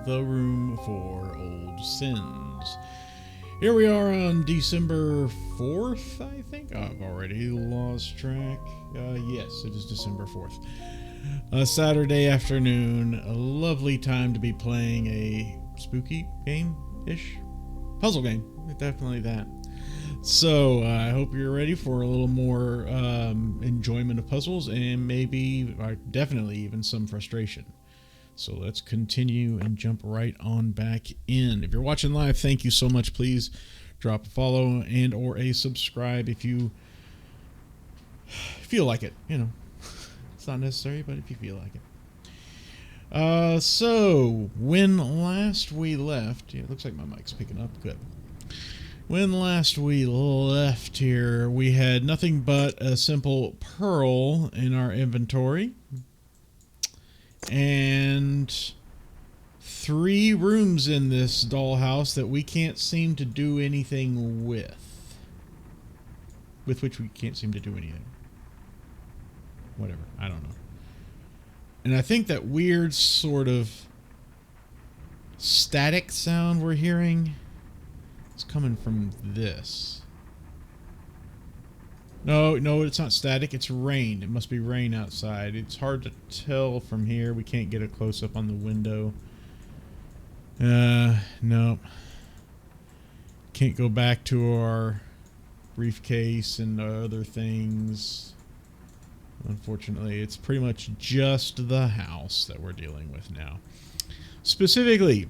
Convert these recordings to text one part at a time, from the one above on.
The Room for Old Sins. Here we are on December 4th, I think. I've already lost track. Yes, it is December 4th. A Saturday afternoon, a lovely time to be playing a spooky game-ish? Puzzle game, definitely that. So, I hope you're ready for a little more enjoyment of puzzles and maybe, or definitely even some frustration. So let's continue and jump right on back in. If you're watching live, thank you so much. Please drop a follow and or a subscribe if you feel like it. You know, it's not necessary, but if you feel like it. So, when last we left, yeah, it looks like my mic's picking up. Good. When last we left here, we had nothing but a simple pearl in our inventory. And 3 rooms in this dollhouse that we can't seem to do anything with. With which we can't seem to do anything. Whatever, I don't know. And I think that weird sort of static sound we're hearing is coming from this. No, it's not static. It's rain. It must be rain outside. It's hard to tell from here. We can't get a close-up on the window. No. Can't go back to our briefcase and other things. Unfortunately, it's pretty much just the house that we're dealing with now. Specifically,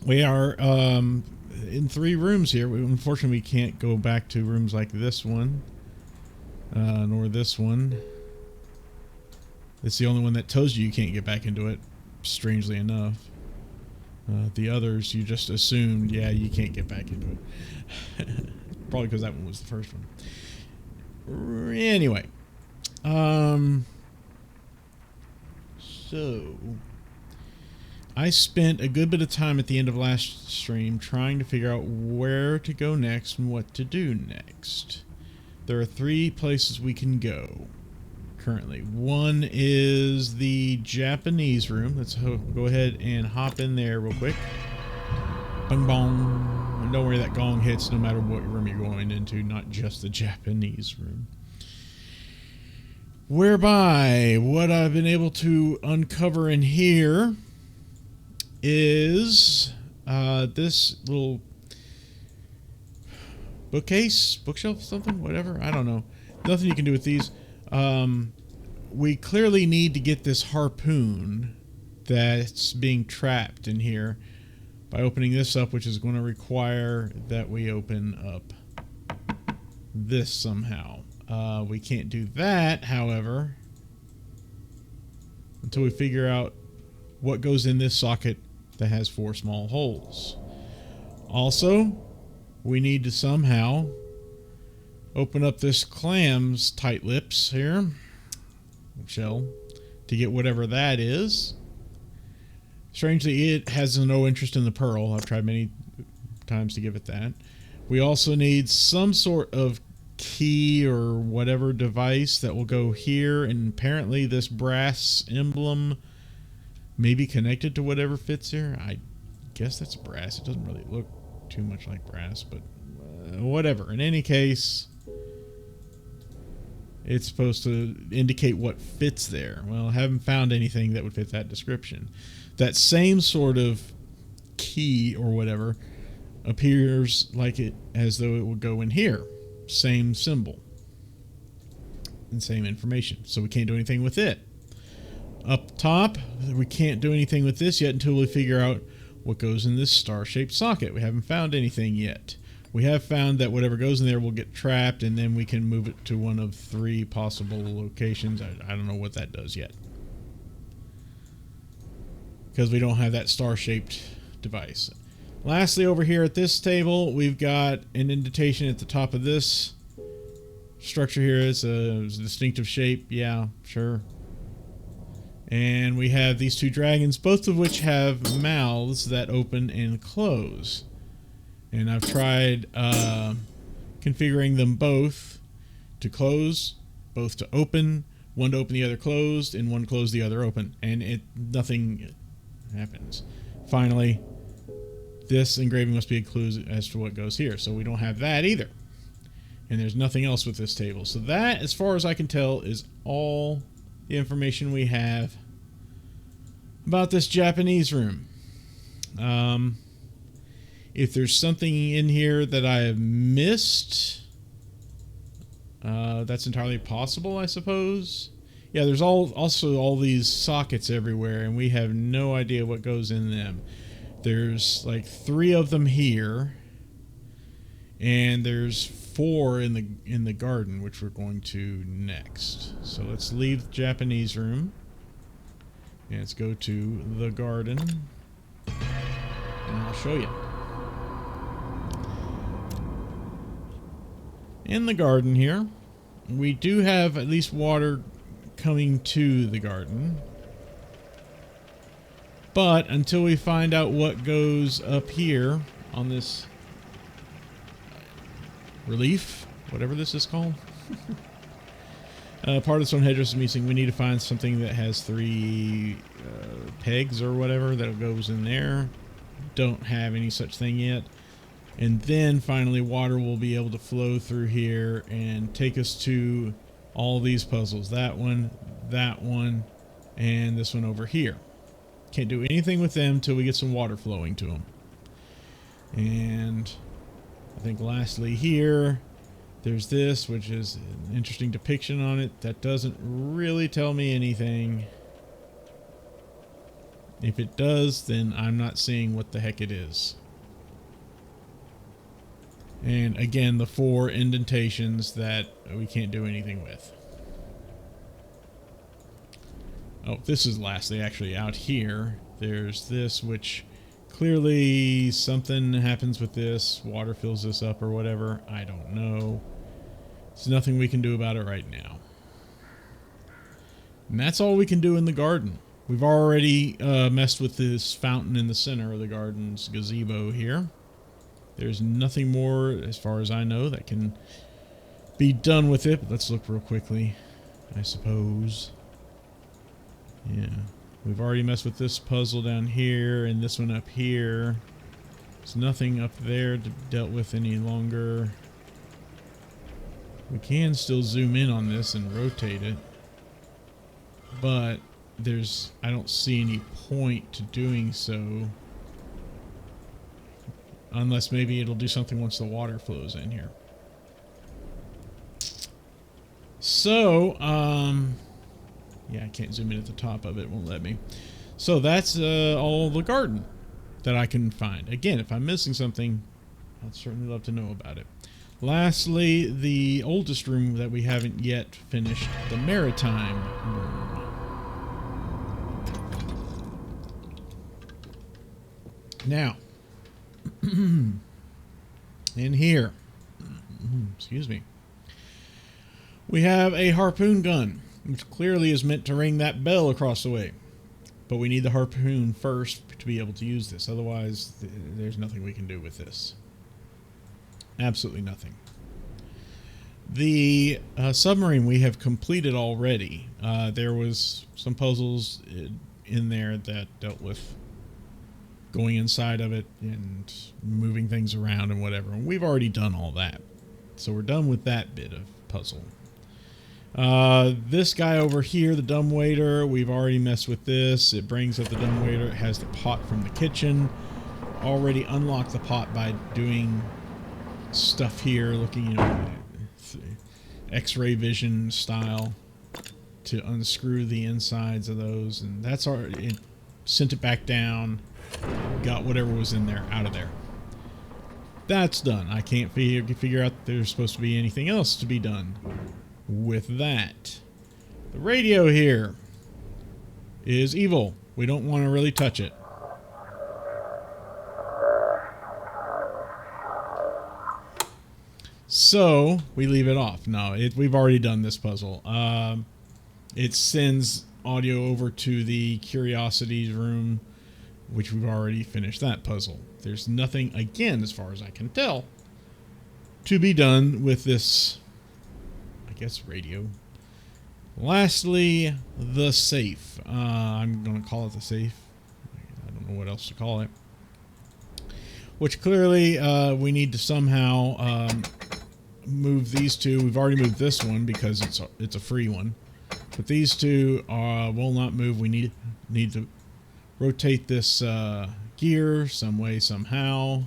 we are in 3 rooms here. Unfortunately, we can't go back to rooms like this one. Nor this one. It's the only one that tells you can't get back into it, strangely enough. The others, you just assumed, yeah, you can't get back into it. Probably because that one was the first one. Anyway. So, I spent a good bit of time at the end of last stream trying to figure out where to go next and what to do next. There are 3 places we can go currently. One is the Japanese room. Let's go ahead and hop in there real quick. Bong bong. And don't worry, that gong hits no matter what room you're going into, not just the Japanese room. Whereby, what I've been able to uncover in here is this little bookshelf, something, whatever. I don't know. Nothing you can do with these. We clearly need to get this harpoon that's being trapped in here by opening this up, which is going to require that we open up this somehow. We can't do that, however, until we figure out what goes in this socket that has 4 small holes. Also, we need to somehow open up this clam's tight lips here, shell, to get whatever that is. Strangely, it has no interest in the pearl. I've tried many times to give it that. We also need some sort of key or whatever device that will go here, and apparently this brass emblem may be connected to whatever fits here. I guess that's brass. It doesn't really look too much like brass, but whatever. In any case, it's supposed to indicate what fits there. Well, I haven't found anything that would fit that description. That same sort of key or whatever appears like it as though it would go in here. Same symbol and same information. So we can't do anything with it. Up top, we can't do anything with this yet until we figure out what goes in this star-shaped socket. We haven't found anything yet. We have found that whatever goes in there will get trapped, and then we can move it to one of 3 possible locations. I don't know what that does yet, because we don't have that star-shaped device. Lastly, over here at this table, we've got an indentation at the top of this structure here. It's a distinctive shape. Yeah, sure. And we have these 2 dragons, both of which have mouths that open and close. And I've tried configuring them both to close, both to open, one to open the other closed, and one closed the other open. And nothing happens. finally, this engraving must be a clue as to what goes here. So we don't have that either. And there's nothing else with this table. So that, as far as I can tell, is all the information we have about this Japanese room. If there's something in here that I have missed, that's entirely possible, I suppose. Yeah, there's also all these sockets everywhere, and we have no idea what goes in them. There's like 3 of them here, and there's 4 in the garden, which we're going to next. So let's leave the Japanese room, and let's go to the garden, and I'll show you. In the garden here, we do have at least water coming to the garden. But until we find out what goes up here on this relief, whatever this is called, part of the stone headdress is missing. We need to find something that has 3 pegs or whatever that goes in there. Don't have any such thing yet. And then finally water will be able to flow through here and take us to all these puzzles. That one, and this one over here. Can't do anything with them till we get some water flowing to them. And I think lastly here, there's this, which is an interesting depiction on it. That doesn't really tell me anything. If it does, then I'm not seeing what the heck it is. And again, the 4 indentations that we can't do anything with. Oh, this is lastly actually out here. There's this, which clearly something happens with this. Water fills this up or whatever. I don't know. There's nothing we can do about it right now. And that's all we can do in the garden. We've already messed with this fountain in the center of the garden's gazebo here. There's nothing more, as far as I know, that can be done with it. But let's look real quickly, I suppose. Yeah, we've already messed with this puzzle down here and this one up here. There's nothing up there to dealt with any longer. We can still zoom in on this and rotate it, but I don't see any point to doing so. Unless maybe it'll do something once the water flows in here. So, yeah, I can't zoom in at the top of it. It won't let me. So that's all the garden that I can find. Again, if I'm missing something, I'd certainly love to know about it. Lastly, the oldest room that we haven't yet finished, the Maritime Room. Now, in here, excuse me, we have a harpoon gun, which clearly is meant to ring that bell across the way. But we need the harpoon first to be able to use this. Otherwise, there's nothing we can do with this. Absolutely nothing. The submarine we have completed already. There was some puzzles in there that dealt with going inside of it and moving things around and whatever. And we've already done all that. So we're done with that bit of puzzle. This guy over here, the dumbwaiter, we've already messed with this. It brings up the dumbwaiter. It has the pot from the kitchen. Already unlocked the pot by doing stuff here, looking, X-ray vision style to unscrew the insides of those. And that's it sent it back down. Got whatever was in there out of there. That's done. I can't figure out there's supposed to be anything else to be done with that. The radio here is evil. We don't want to really touch it. So we leave it off. No, we've already done this puzzle. It sends audio over to the Curiosities room, which we've already finished that puzzle. There's nothing, again, as far as I can tell, to be done with this, I guess, radio. Lastly, the safe. I'm going to call it the safe. I don't know what else to call it. Which clearly we need to somehow move these two. We've already moved this one because it's a free one. But these two will not move. We need to rotate this gear some way, somehow.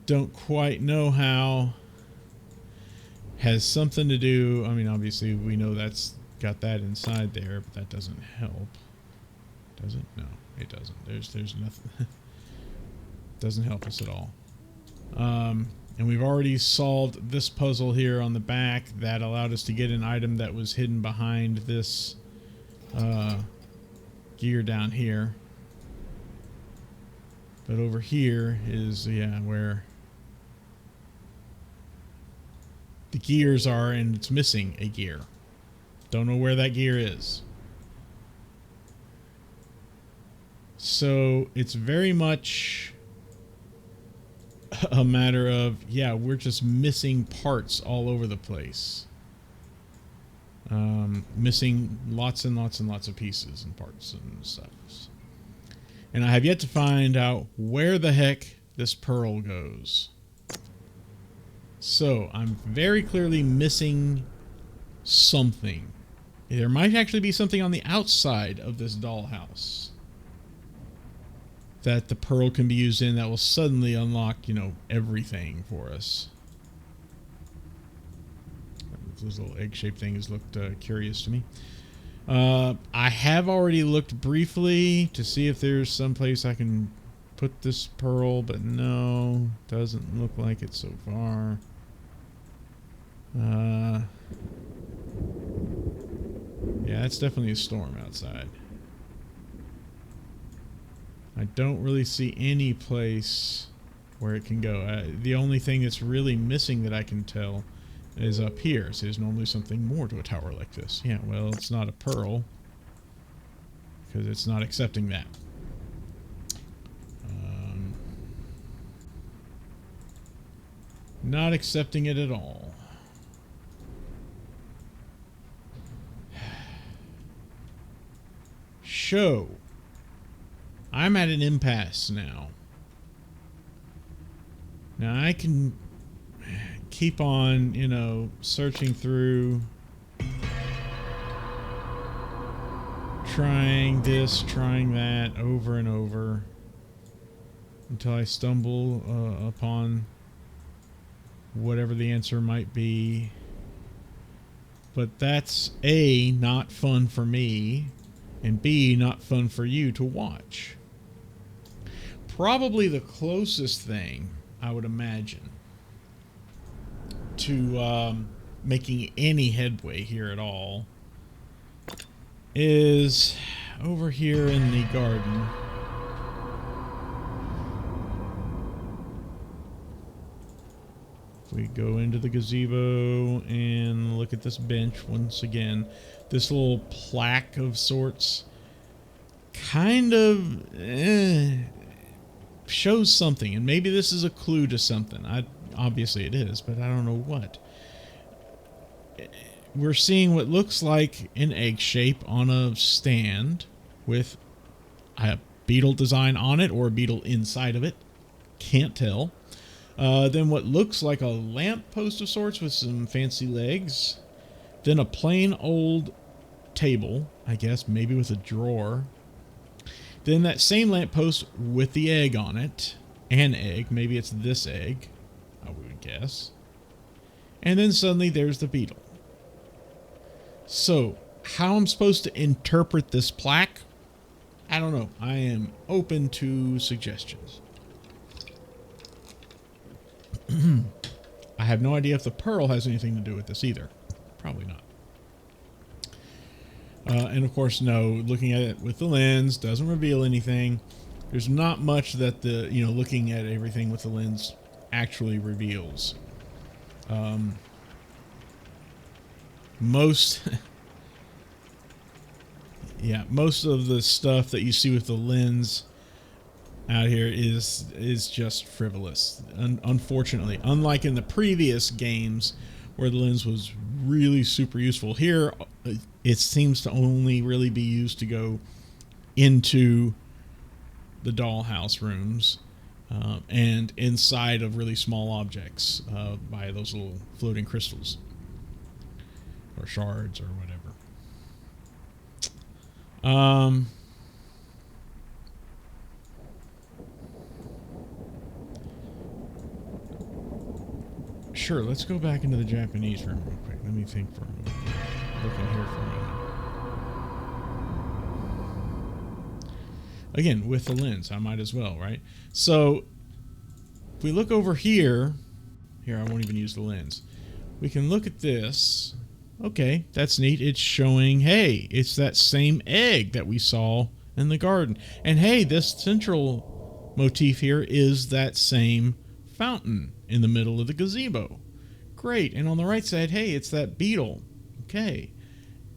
Don't quite know how. Has something to do, I mean, obviously we know that's got that inside there, but that doesn't help. Does it? No, it doesn't. There's nothing. Doesn't help us at all. And we've already solved this puzzle here on the back that allowed us to get an item that was hidden behind this gear down here. But over here is, yeah, where the gears are, and it's missing a gear. Don't know where that gear is. So it's very much a matter of, yeah, we're just missing parts all over the place. Missing lots and lots and lots of pieces and parts and stuff. And I have yet to find out where the heck this pearl goes. So I'm very clearly missing something. There might actually be something on the outside of this dollhouse that the pearl can be used in that will suddenly unlock, you know, everything for us. Those little egg-shaped things looked curious to me. I have already looked briefly to see if there's some place I can put this pearl, but no, doesn't look like it so far. Yeah, it's definitely a storm outside. I don't really see any place where it can go. The only thing that's really missing that I can tell is up here. So there's normally something more to a tower like this. Yeah, well, it's not a pearl because it's not accepting that. Not accepting it at all. Show. I'm at an impasse now. Now I can keep on, you know, searching through, trying this, trying that over and over until I stumble upon whatever the answer might be. But that's A, not fun for me, and B, not fun for you to watch. Probably the closest thing, I would imagine, to making any headway here at all is over here in the garden. If we go into the gazebo and look at this bench once again, this little plaque of sorts kind of shows something, and maybe this is a clue to something. Obviously it is, but I don't know what. We're seeing what looks like an egg shape on a stand with a beetle design on it or a beetle inside of it. Can't tell. Then what looks like a lamp post of sorts with some fancy legs. Then a plain old table, I guess, maybe with a drawer. Then that same lamppost with the egg on it. An egg. Maybe it's this egg, I would guess. And then suddenly there's the beetle. So, how I'm supposed to interpret this plaque? I don't know. I am open to suggestions. I have no idea if the pearl has anything to do with this either. Probably not. And of course, no, looking at it with the lens doesn't reveal anything. There's not much that the, you know, looking at everything with the lens actually reveals. Most of the stuff that you see with the lens out here is just frivolous. Unfortunately, unlike in the previous games where the lens was really super useful, here it seems to only really be used to go into the dollhouse rooms, and inside of really small objects by those little floating crystals or shards or whatever. Sure, let's go back into the Japanese room real quick. Let me think for a moment. Look in here for a moment. Again, with the lens, I might as well, right? So, if we look over here, I won't even use the lens. We can look at this. Okay, that's neat. It's showing, hey, it's that same egg that we saw in the garden. And hey, this central motif here is that same fountain in the middle of the gazebo. Great. And on the right side, hey, it's that beetle. Okay.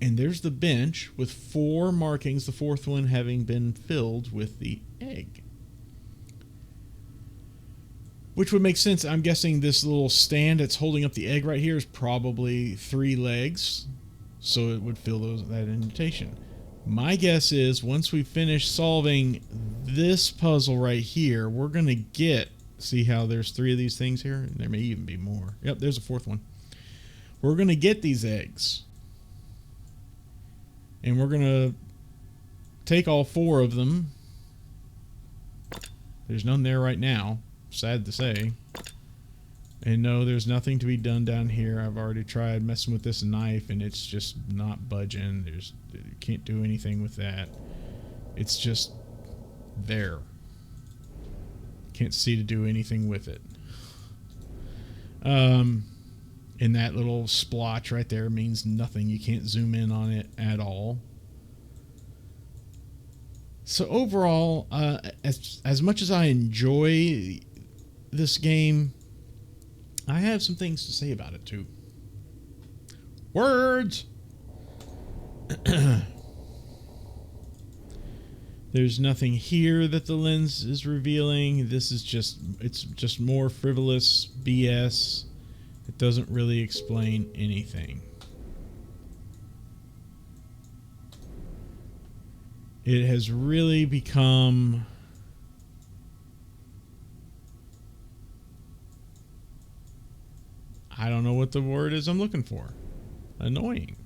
And there's the bench with 4 markings, the 4th one having been filled with the egg. Which would make sense. I'm guessing this little stand that's holding up the egg right here is probably 3 legs, so it would fill that indentation. My guess is once we finish solving this puzzle right here, we're going to get, see how there's 3 of these things here? There may even be more. Yep, there's a 4th one. We're going to get these eggs. And we're going to take all 4 of them. There's none there right now. Sad to say. And no, there's nothing to be done down here. I've already tried messing with this knife and it's just not budging. You can't do anything with that. It's just there. Can't see to do anything with it. And that little splotch right there means nothing. You can't zoom in on it at all. So overall, as much as I enjoy this game, I have some things to say about it too. Words! There's nothing here that the lens is revealing. This is it's just more frivolous BS. It doesn't really explain anything. It has really become I don't know what the word is I'm looking for. Annoying.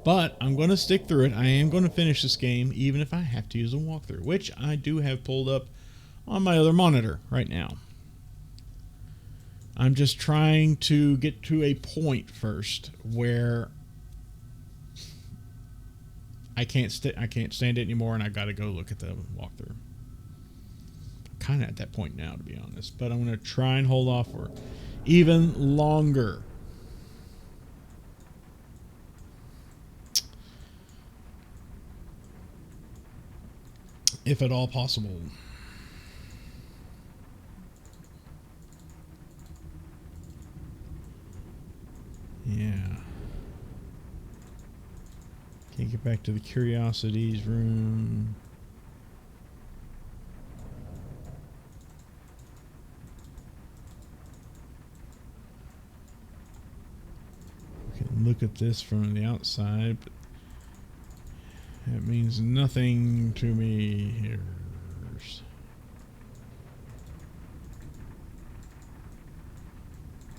But I'm going to stick through it. I am going to finish this game even if I have to use a walkthrough, which I do have pulled up on my other monitor right now. I'm just trying to get to a point first where I can't stand it anymore, and I got to go look at the walkthrough. I'm kind of at that point now, to be honest, but I'm going to try and hold off for even longer. If at all possible. Yeah. Can't get back to the curiosities room. We can look at this from the outside, but that means nothing to me here.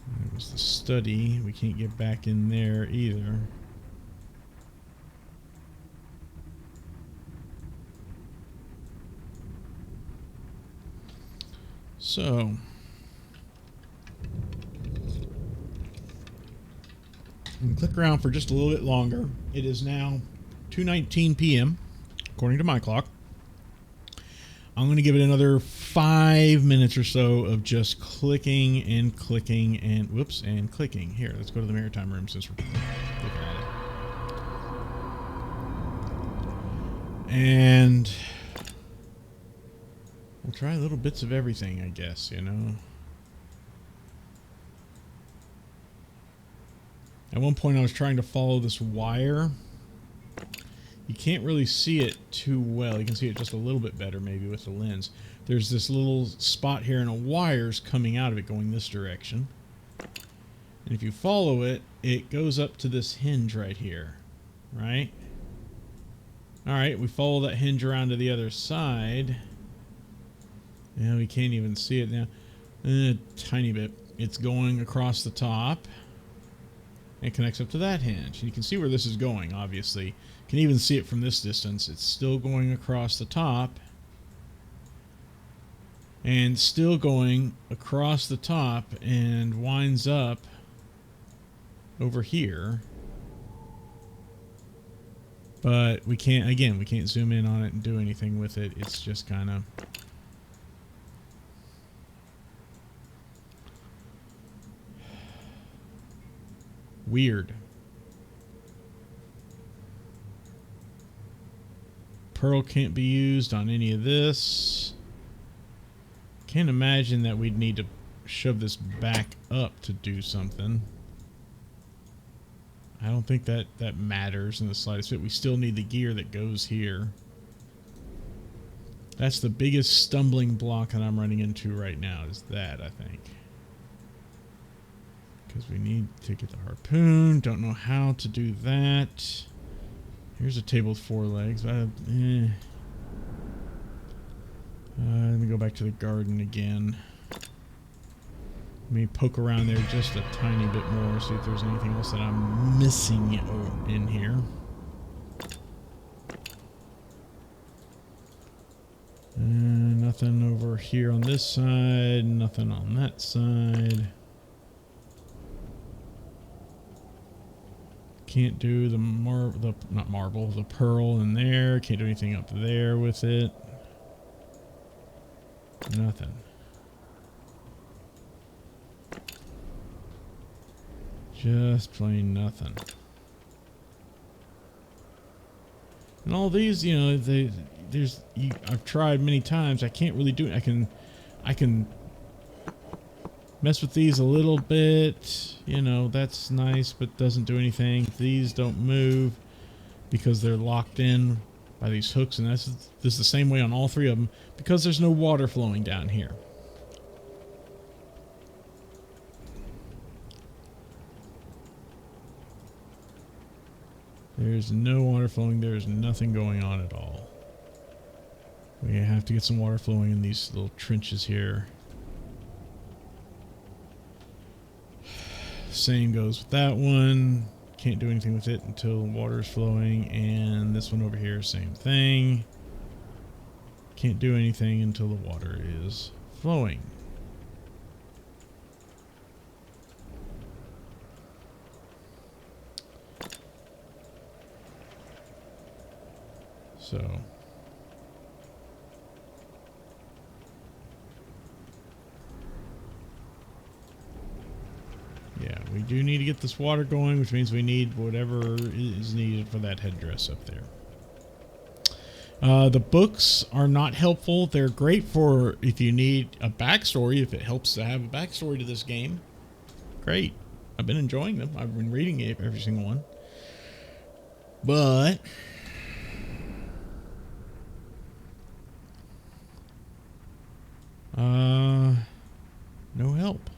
That was the study. We can't get back in there either. So, I'm going to click around for just a little bit longer. It is now 2:19 p.m. according to my clock. I'm going to give it another 5 minutes or so of just clicking and clicking and whoops and clicking. Here, let's go to the Maritime Room since we're looking at it. And we'll try little bits of everything, I guess, you know. At one point I was trying to follow this wire. You can't really see it too well. You can see it just a little bit better maybe with the lens. There's this little spot here and a wire's coming out of it going this direction. And if you follow it, it goes up to this hinge right here, right? Alright, we follow that hinge around to the other side. Yeah, we can't even see it now. A tiny bit. It's going across the top. And connects up to that hinge. And you can see where this is going, obviously. You can even see it from this distance. It's still going across the top. And still going across the top and winds up over here. But we can't, again, we can't zoom in on it and do anything with it. It's just kind of... weird. Pearl can't be used on any of this. Can't imagine that we'd need to shove this back up to do something. I don't think that matters in the slightest bit. We still need the gear that goes here. That's the biggest stumbling block that I'm running into right now, is that, I think. Because we need to get the harpoon. Don't know how to do that. Here's a table with 4 legs. Let me go back to the garden again. Let me poke around there just a tiny bit more, see if there's anything else that I'm missing in here. Nothing over here on this side, nothing on that side. Can't do the pearl in there. Can't do anything up there with it. Nothing. Just plain nothing. And all these, you know, I've tried many times. I can't really do it. I can mess with these a little bit. You know, that's nice, but doesn't do anything. These don't move because they're locked in by these hooks, and this is the same way on all 3 of them because there's no water flowing down here. There's no water flowing. There's nothing going on at all. We have to get some water flowing in these little trenches here. Same goes with that one. Can't do anything with it until water is flowing. And this one over here, same thing. Can't do anything until the water is flowing. So, yeah, we do need to get this water going, which means we need whatever is needed for that headdress up there. The books are not helpful. They're great for if you need a backstory, if it helps to have a backstory to this game. Great. I've been enjoying them. I've been reading every single one. But no help.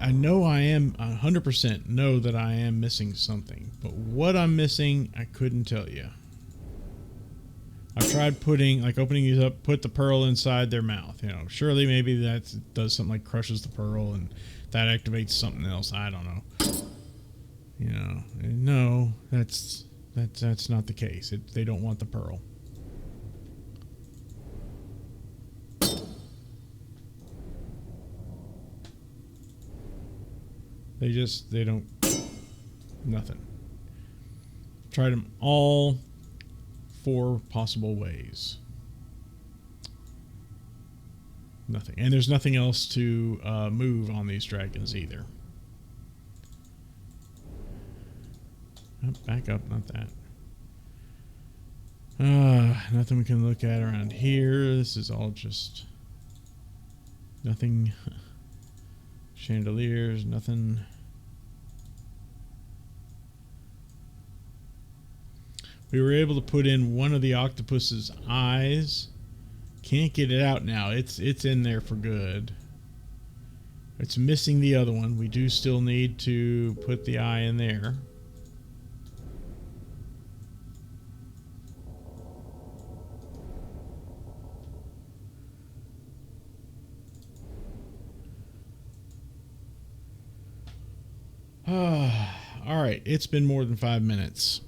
I know I am 100% know that I am missing something, but what I'm missing, I couldn't tell you. I've tried opening these up, put the pearl inside their mouth. You know, surely maybe that does something like crushes the pearl and that activates something else. I don't know. You know, no, that's not the case. They don't want the pearl. They don't, nothing. Tried them all 4 possible ways. Nothing. And there's nothing else to move on these dragons either. Oh, back up, not that. Nothing we can look at around here. This is all just nothing. Chandeliers, nothing. We were able to put in one of the octopus's eyes. Can't get it out now. It's in there for good. It's missing the other one. We do still need to put the eye in there. Alright, it's been more than 5 minutes.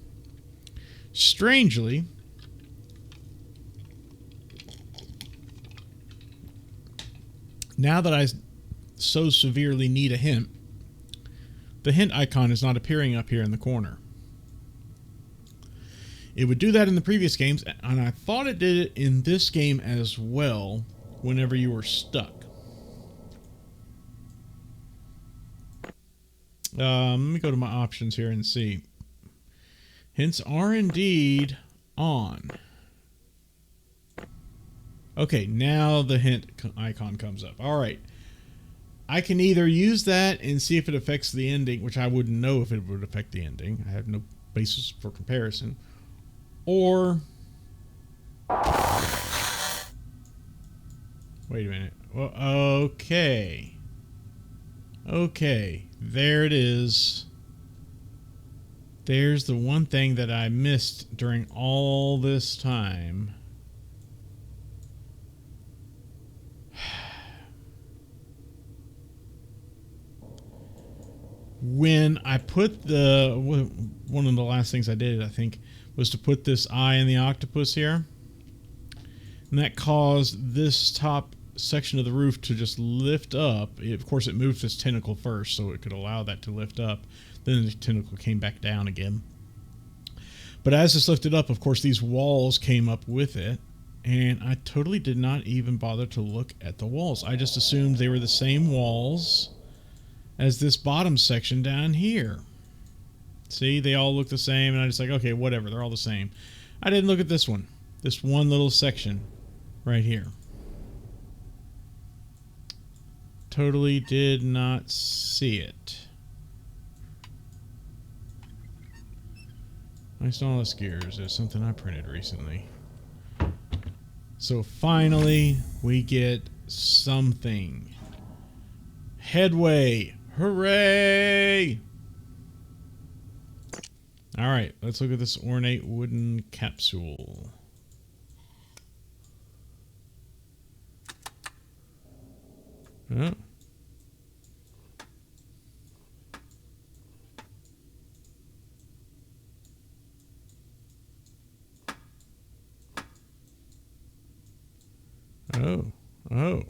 Strangely, now that I so severely need a hint, the hint icon is not appearing up here in the corner. It would do that in the previous games, and I thought it did it in this game as well whenever you were stuck. Let me go to my options here and see. Hints are indeed on. Okay, now the hint icon comes up. All right. I can either use that and see if it affects the ending, which I wouldn't know if it would affect the ending. I have no basis for comparison. Or... wait a minute. Well, okay. Okay, there it is. There's the one thing that I missed during all this time. When I put the... one of the last things I did, I think, was to put this eye in the octopus here. And that caused this top section of the roof to just lift up. Of course, it moved its tentacle first, so it could allow that to lift up. Then the tentacle came back down again. But as this lifted up, of course, these walls came up with it. And I totally did not even bother to look at the walls. I just assumed they were the same walls as this bottom section down here. See, they all look the same, and I just like, okay, whatever, they're all the same. I didn't look at this one. This one little section right here. Totally did not see it. Nice all the skiers. There's something I printed recently. So finally, we get something. Headway. Hooray! Alright, let's look at this ornate wooden capsule. Oh. Oh. Oh.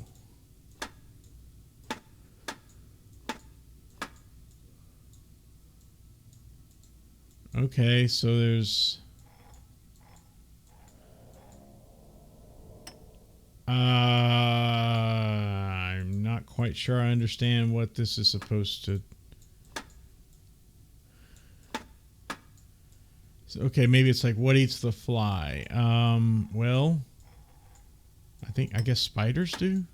Okay, so there's... I'm not quite sure I understand what this is supposed to... Okay, maybe it's like, what eats the fly? Well... I guess spiders do?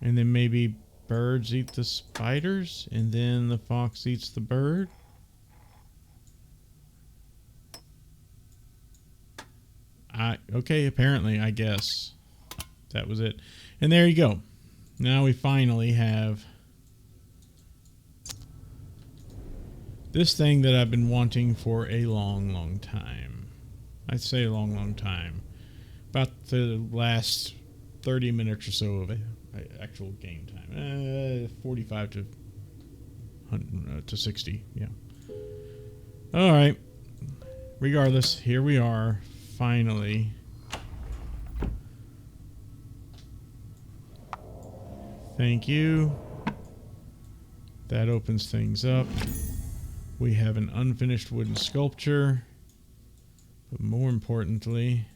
And then maybe birds eat the spiders, and then the fox eats the bird? Okay, apparently, I guess. That was it. And there you go. Now we finally have this thing that I've been wanting for a long, long time. I'd say a long, long time. About the last 30 minutes or so of actual game time. 45 to 60, yeah. Alright. Regardless, here we are, finally. Thank you. That opens things up. We have an unfinished wooden sculpture. But more importantly...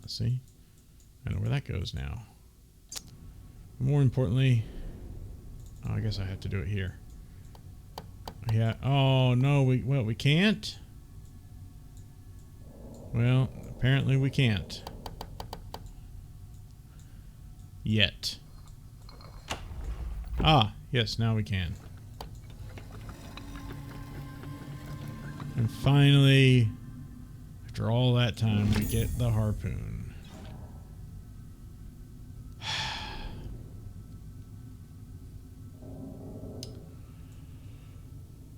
see? I know where that goes now. More importantly... Oh, I guess I have to do it here. Yeah. Oh, no. We can't? Well, apparently we can't. Yet. Ah, yes, now we can. And finally, after all that time, we get the harpoon.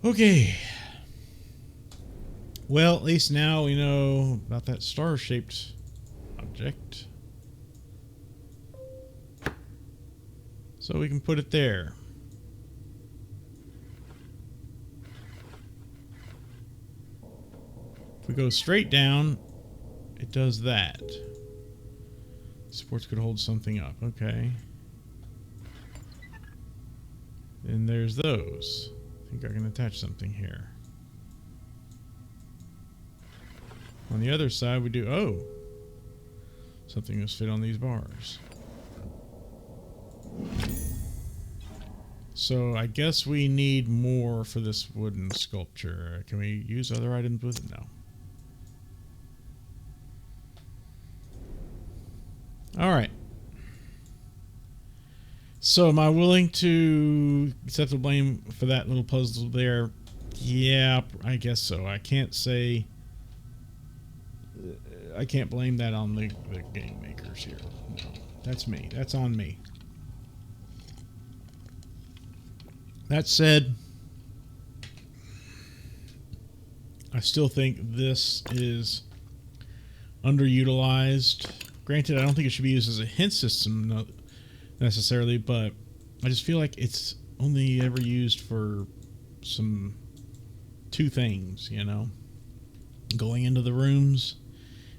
Okay. Well, at least now we know about that star-shaped object. So we can put it there. If we go straight down, it does that. Supports could hold something up. Okay. And there's those. I think I can attach something here. On the other side, we do... Oh! Something must fit on these bars. So I guess we need more for this wooden sculpture. Can we use other items with it? No. Alright. So am I willing to accept the blame for that little puzzle there? Yeah, I guess so. I can't say... I can't blame that on the game makers here. No, that's me. That's on me. That said, I still think this is underutilized. Granted, I don't think it should be used as a hint system necessarily, but I just feel like it's only ever used for two things, you know? Going into the rooms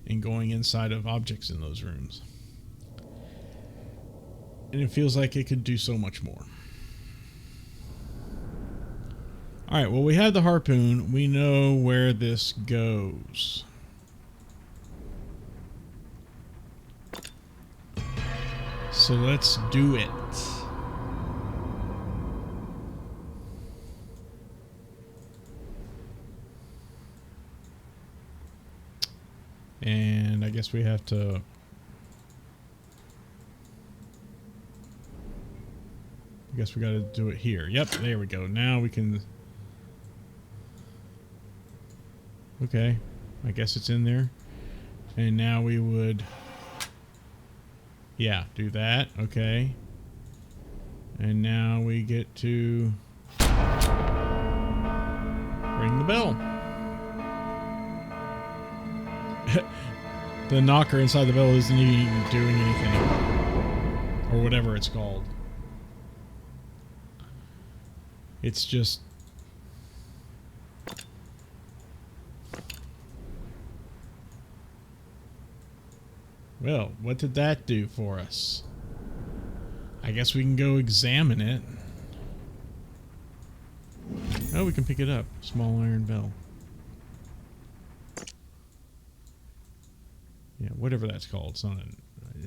and going inside of objects in those rooms. And it feels like it could do so much more. Alright, well, we have the harpoon. We know where this goes. So let's do it. And I guess we have to... I guess we got to do it here. Yep, there we go. Now we can... Okay, I guess it's in there. And now we would... Yeah, do that. Okay. And now we get to... ring the bell. The knocker inside the bell isn't even doing anything. Or whatever it's called. It's just... Well, what did that do for us? I guess we can go examine it. Oh, we can pick it up. Small iron bell. Yeah, whatever that's called. It's not a...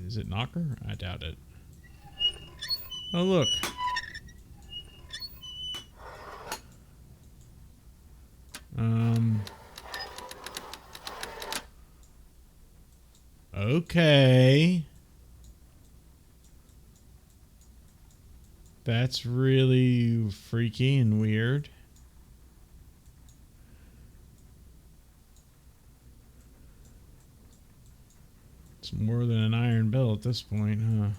Is it knocker? I doubt it. Oh, look. Okay. That's really freaky and weird. It's more than an iron bell at this point, huh?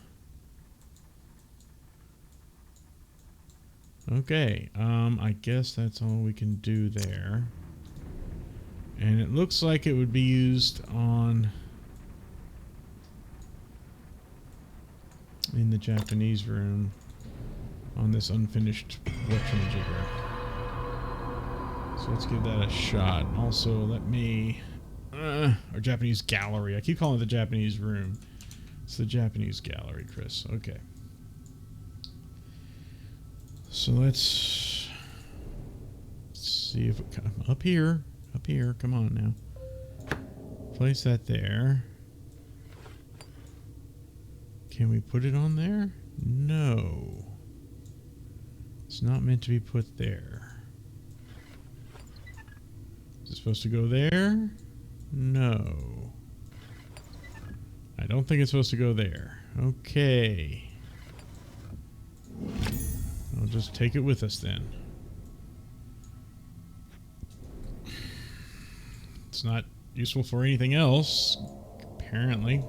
Okay, I guess that's all we can do there. And it looks like it would be used on... in the Japanese room on this unfinished whatchamajigger. So let's give that a shot. Also, let me... or Japanese gallery. I keep calling it the Japanese room. It's the Japanese gallery, Chris. Okay. So let's see if it comes up here. Up here. Come on now. Place that there. Can we put it on there? No. It's not meant to be put there. Is it supposed to go there? No. I don't think it's supposed to go there. Okay. I'll just take it with us then. It's not useful for anything else, apparently.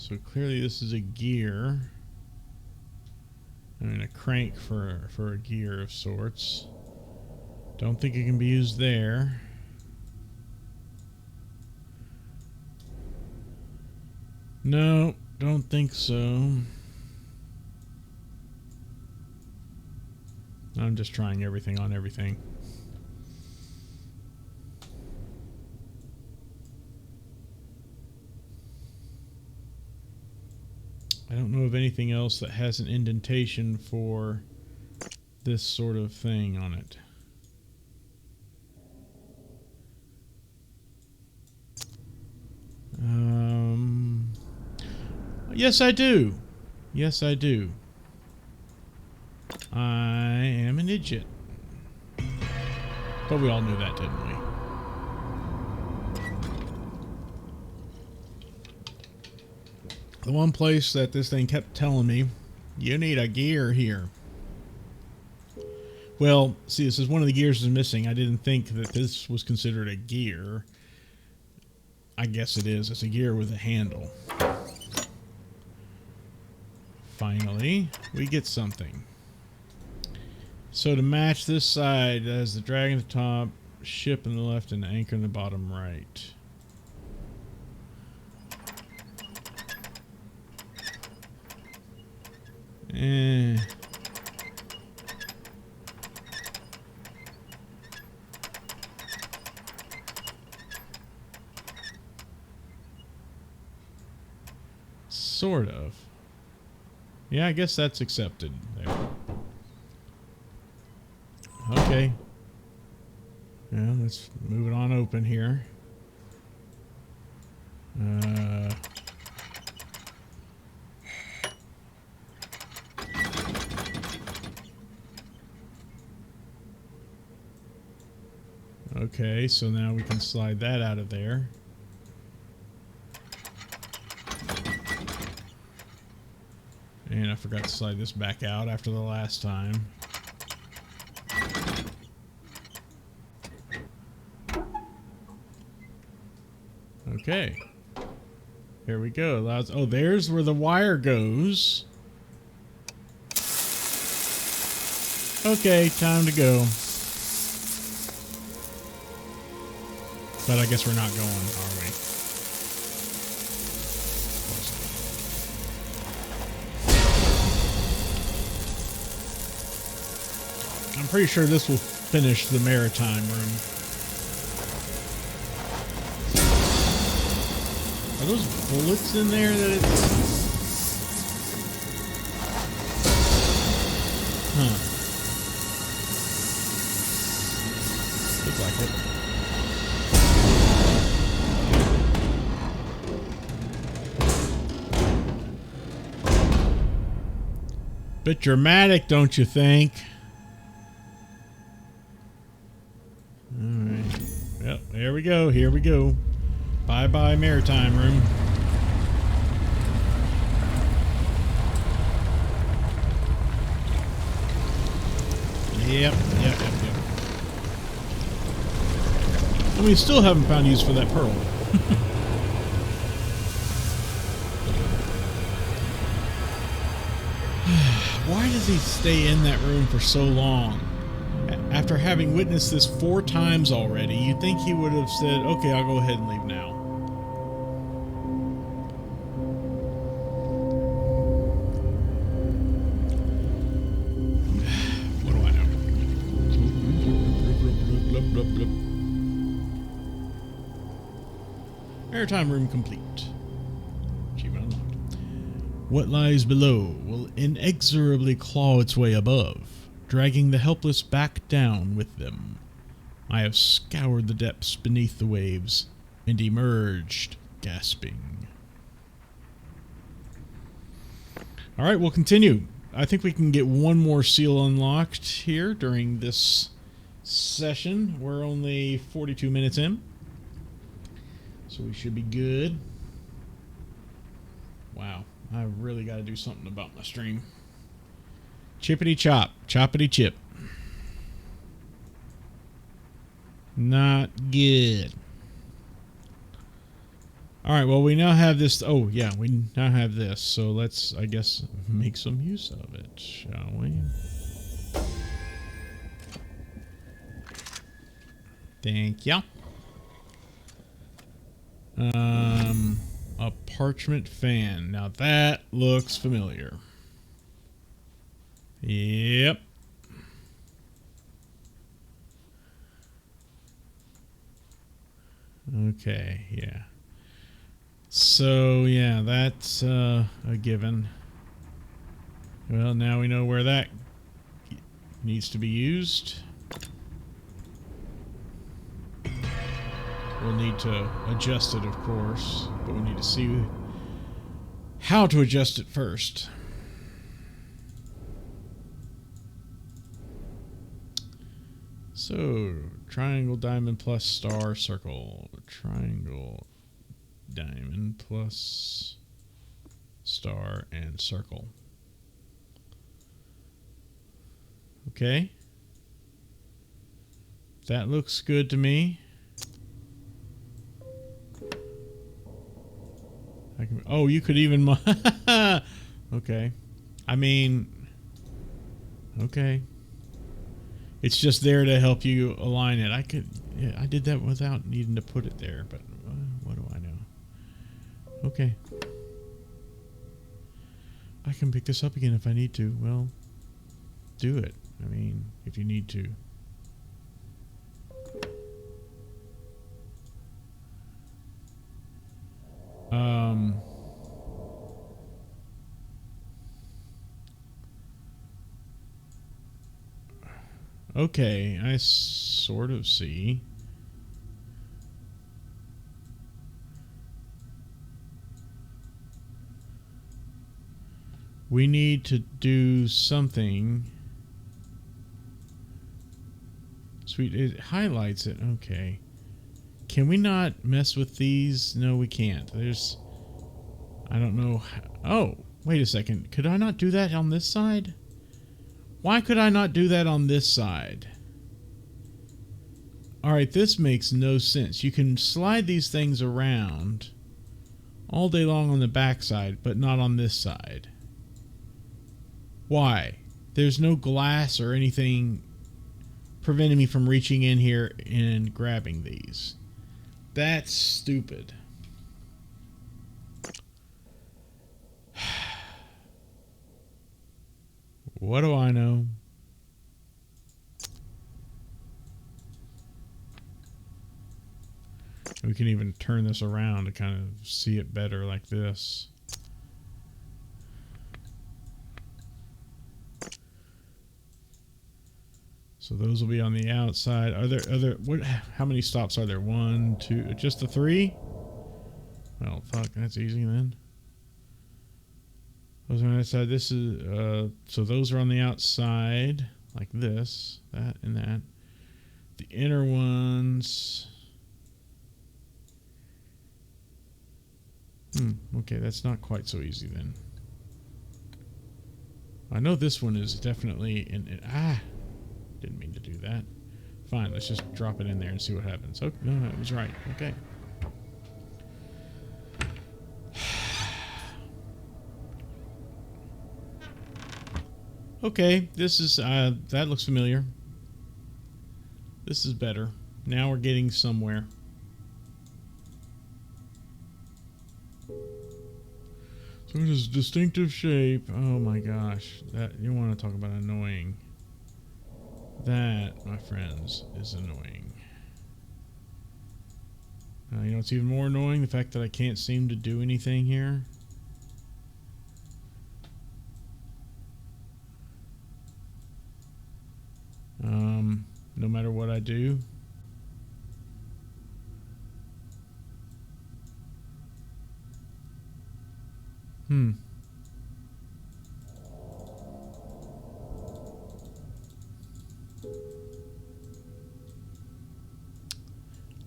So clearly this is a gear. I mean a crank for a gear of sorts. Don't think it can be used there. No, don't think so. I'm just trying everything on everything. I don't know of anything else that has an indentation for this sort of thing on it. Yes, I do. Yes, I do. I am an idiot. But we all knew that, didn't we? The one place that this thing kept telling me, you need a gear here. Well, see, this is one of the gears is missing. I didn't think that this was considered a gear. I guess it is. It's a gear with a handle. Finally, we get something. So to match this side, it has the dragon at the top, ship in the left, and the anchor in the bottom right. Sort of. Yeah, I guess that's accepted there. Okay. Yeah, let's move it on open here. Okay, so now we can slide that out of there. And I forgot to slide this back out after the last time. Okay. Here we go. Allows, oh, there's where the wire goes. Okay, time to go. But I guess we're not going, are we? I'm pretty sure this will finish the Maritime Room. Are those bullets in there that it's... Huh. Looks like it. Bit dramatic, don't you think? Alright. Yep, there we go. Here we go. Bye-bye, Maritime Room. Yep. And we still haven't found use for that pearl. Why does he stay in that room for so long? After having witnessed this 4 times already, you'd think he would have said, okay, I'll go ahead and leave now. What do I know? Maritime Room complete. Achievement unlocked. What lies below will inexorably claw its way above, dragging the helpless back down with them. I have scoured the depths beneath the waves and emerged, gasping. Alright, we'll continue. I think we can get one more seal unlocked here during this session. We're only 42 minutes in, so we should be good. Wow, I really got to do something about my stream. Chippity chop, choppity chip. Not good. Alright, well, we now have this. Oh, yeah, we now have this. So let's, I guess, make some use of it, shall we? Thank you. A parchment fan. Now that looks familiar. Yep. Okay, yeah. So, yeah, that's a given. Well, now we know where that needs to be used. We'll need to adjust it, of course, but we need to see how to adjust it first. So, triangle, diamond, plus star, circle. Triangle, diamond, plus star, and circle. Okay. That looks good to me. Oh, you could even... Okay. I mean... Okay. It's just there to help you align it. I could... Yeah, I did that without needing to put it there, but what do I know? Okay. I can pick this up again if I need to. Well, do it. I mean, if you need to. Okay, I sort of see. We need to do something. Sweet, it highlights it. Okay. Can we not mess with these? No, we can't. There's... I don't know how... Oh, wait a second. Could I not do that on this side? Why could I not do that on this side? Alright, this makes no sense. You can slide these things around all day long on the back side, but not on this side. Why? There's no glass or anything preventing me from reaching in here and grabbing these. That's stupid. What do I know? We can even turn this around to kind of see it better like this. So those will be on the outside. Are there what? How many stops are there? 1, 2, just the 3? Well, fuck, that's easy then. Those are on the outside. This is so those are on the outside like this, that, and that. The inner ones. Okay, that's not quite so easy then. I know this one is definitely in. Didn't mean to do that. Fine, let's just drop it in there and see what happens. Oh, no, it was right. Okay. Okay, this is, that looks familiar. This is better. Now we're getting somewhere. So it is distinctive shape. Oh my gosh. That, you want to talk about annoying. That, my friends, is annoying. You know what's even more annoying? The fact that I can't seem to do anything here. No matter what I do.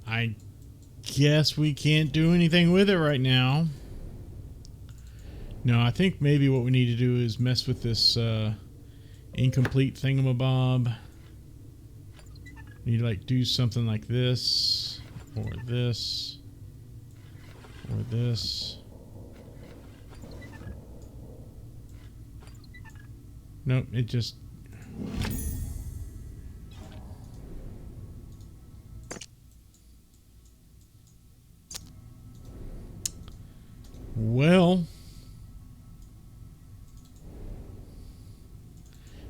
I guess we can't do anything with it right now. No, I think maybe what we need to do is mess with this incomplete thingamabob. We need to like do something like this, or this, Or this. Nope, it just... Well...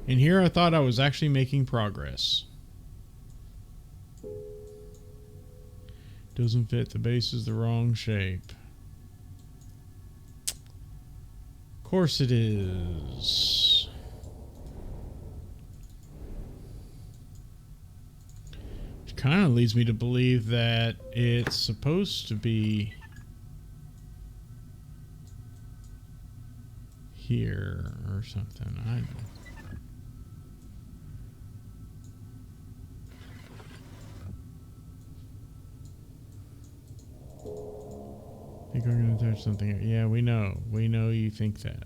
And here I thought I was actually making progress. Doesn't fit. The base is the wrong shape. Of course it is. Which kind of leads me to believe that it's supposed to be here or something. I don't know. I think we're going to touch something here. Yeah, we know. We know you think that.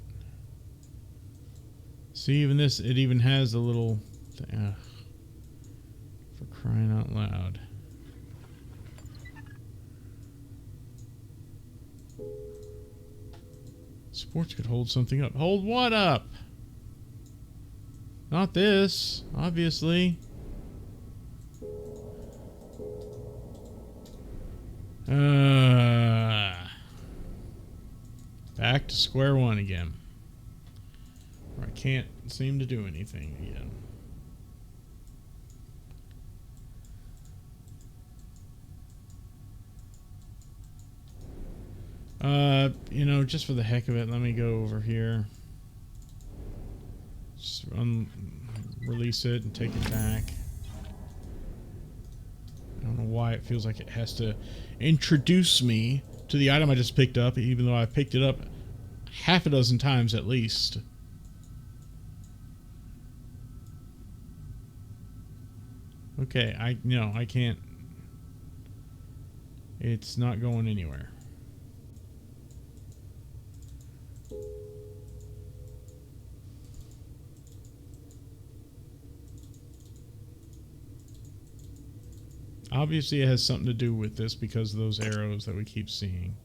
See, even this, it even has the little thing. For crying out loud. Sports could hold something up. Hold what up? Not this, obviously. Back to square one again. Where I can't seem to do anything again. You know, just for the heck of it, let me go over here. Just release it and take it back. I don't know why it feels like it has to introduce me to the item I just picked up, even though I picked it up half a dozen times at least. Okay, I can't. It's not going anywhere. Obviously, it has something to do with this because of those arrows that we keep seeing.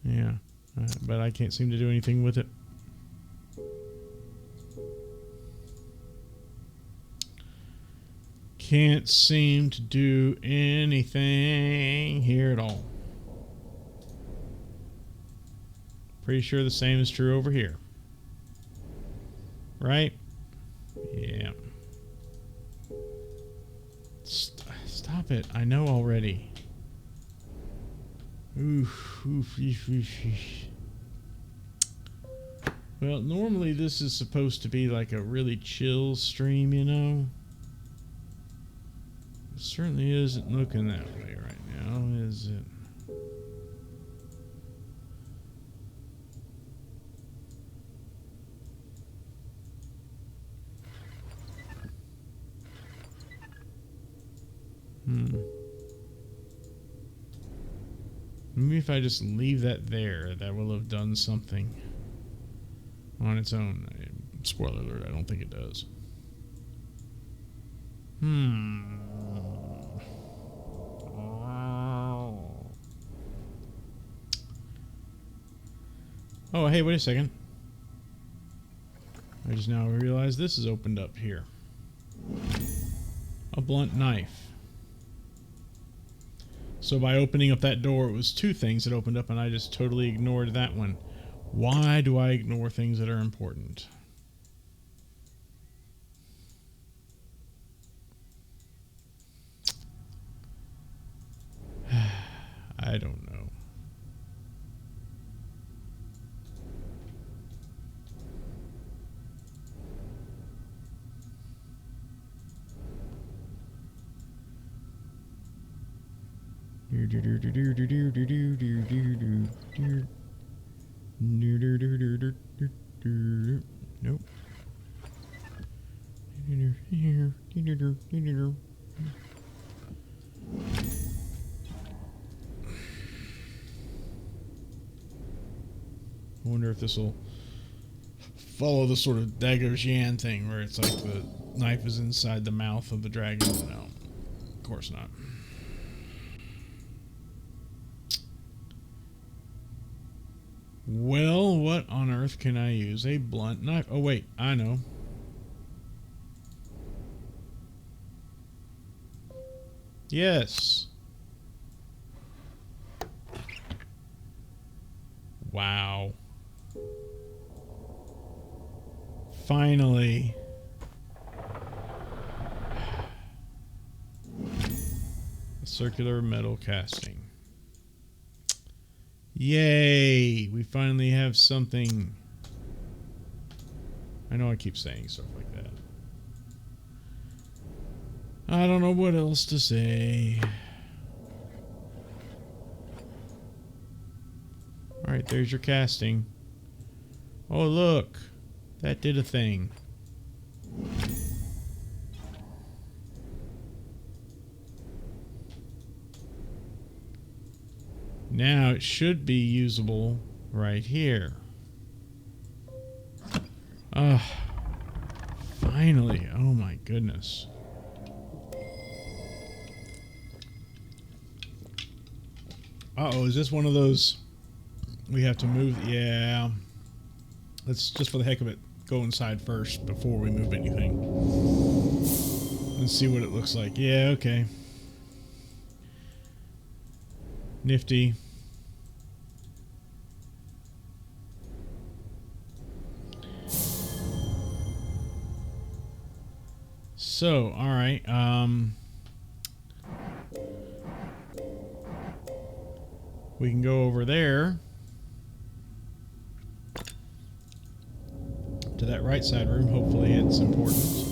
Yeah, but I can't seem to do anything with it. Can't seem to do anything here at all. Pretty sure the same is true over here. Right? Yeah. Stop it. I know already. Oof, oof, oof, oof, oof. Well, normally this is supposed to be like a really chill stream, you know? It certainly isn't looking that way right now, is it? Maybe if I just leave that there, that will have done something on its own. Spoiler alert, I don't think it does. Oh, hey, wait a second. I just now realized this is opened up here. A blunt knife. So by opening up that door, it was two things that opened up, and I just totally ignored that one. Why do I ignore things that are important? I don't know. Nope. I wonder if this will follow the sort of Dagger Jian thing where it's like the knife is inside the mouth of the dragon. No, of course not. Well, what on earth can I use? A blunt knife. Oh, wait, I know. Yes. Wow. Finally. A circular metal casting. Yay! We finally have something. I know I keep saying stuff like that. I don't know what else to say. Alright, there's your casting. Oh, look! That did a thing. Now it should be usable right here. Finally. Oh my goodness. Uh-oh, is this one of those we have to move? Yeah. Let's, just for the heck of it, go inside first before we move anything. Let's see what it looks like. Yeah, okay. Nifty. So, alright, we can go over there to that right side room. Hopefully it's important.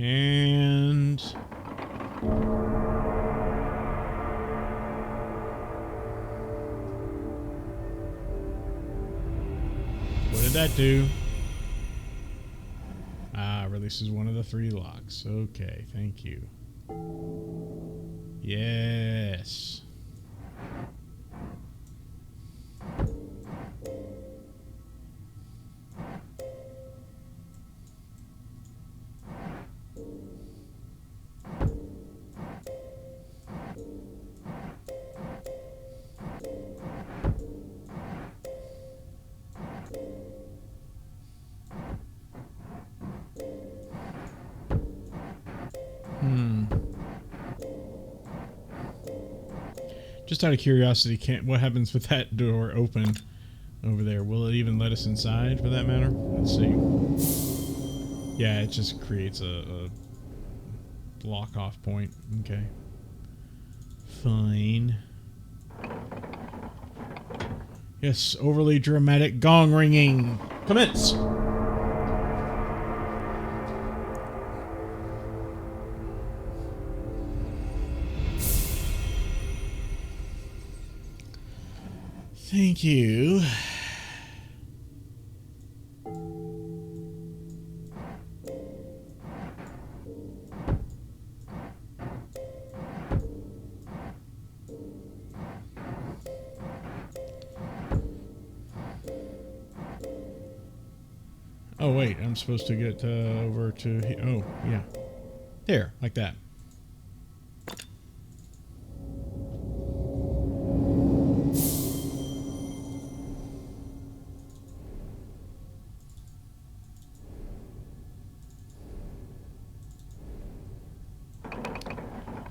And what did that do? Ah, releases one of the 3 locks. Okay, thank you. Yes. Just out of curiosity, what happens with that door open over there? Will it even let us inside, for that matter? Let's see. Yeah, it just creates a block-off point. Okay. Fine. Yes, overly dramatic gong ringing. Commence! Thank you. Oh wait, I'm supposed to get over to here. Oh, yeah. There, like that.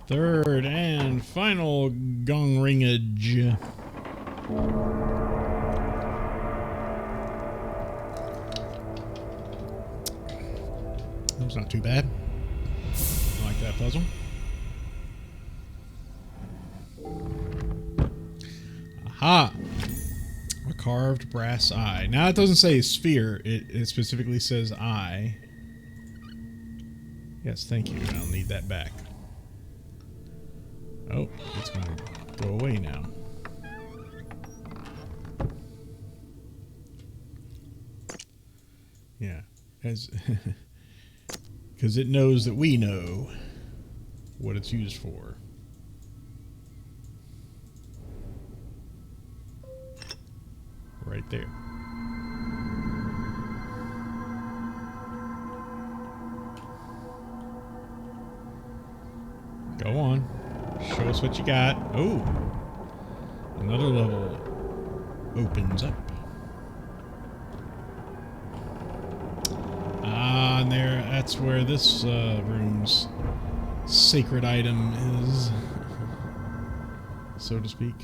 Third and final gong ringage. That was not too bad. I like that puzzle. Aha! A carved brass eye. Now it doesn't say sphere, it specifically says eye. Yes, thank you. I'll need that back. Oh, it's going to go away now. Yeah. As because it knows that we know what it's used for. Right there. Go on. Show us what you got. Oh. Another level opens up. Ah, and there, that's where this room's sacred item is, so to speak.